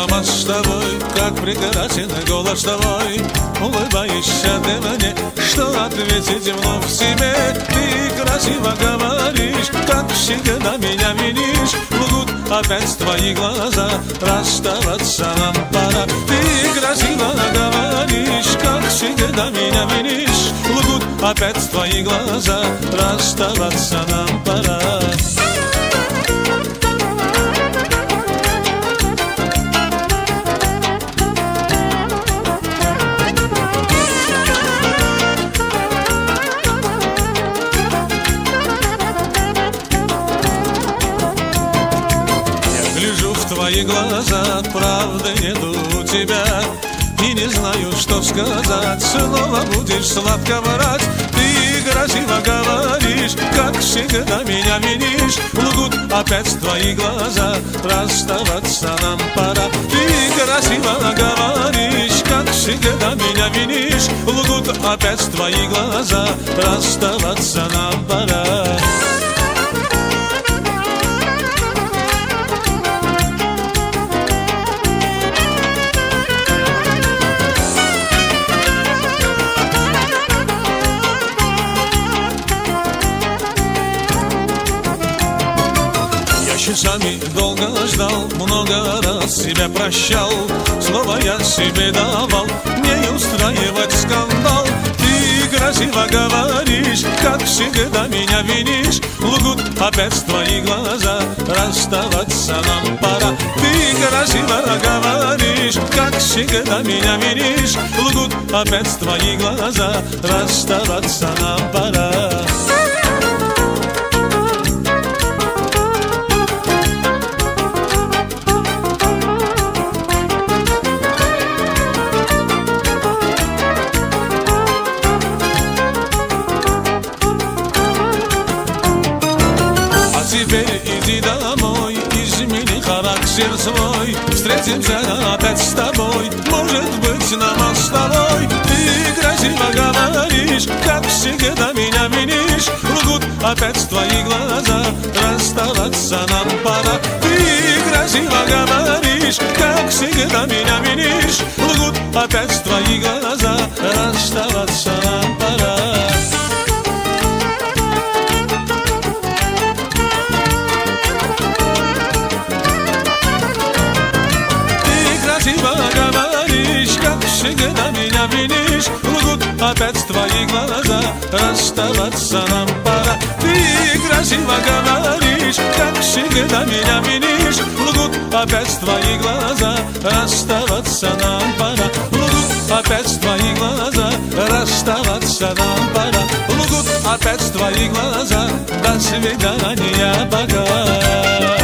намаз с тобой, как прекрасен голос твой. Улыбаешься ты мне, что ответить вновь себе. Ты красиво говоришь, как всегда меня винишь. Лгут опять твои глаза, расставаться нам пора. Ты красиво говоришь, как всегда меня винишь. Лгут опять твои глаза, расставаться нам пора. Твои глаза, правды нету у тебя, и не знаю, что сказать. Снова будешь сладко врать. Ты красиво говоришь, как всегда меня винишь. Лгут опять твои глаза, расставаться нам пора. Ты красиво говоришь, как всегда меня винишь. Лгут опять твои глаза, расставаться нам пора. Часами долго ждал, много раз себя прощал. Слово я себе давал, не устраивать скандал. Ты красиво говоришь, как всегда меня винишь. Лгут опять твои глаза, расставаться нам пора. Ты красиво говоришь, как всегда меня винишь. Лгут опять твои глаза, расставаться нам пора. Теперь иди домой, измени характер свой. Встретимся опять с тобой, может быть, на мостовой. Ты красиво говоришь, как всегда меня винишь. Лгут опять твои глаза, расставаться нам пора. Ты красиво говоришь, как всегда меня винишь. Лгут опять твои глаза, расставаться нам пора. Всегда меня винишь, лгут опять твои глаза, расставаться нам пора. Ты красиво говоришь, как всегда меня винишь. Лгут опять твои глаза, расставаться нам пора. Лгут опять твои глаза, расставаться нам пора. Лгут опять твои глаза, до свидания, пока.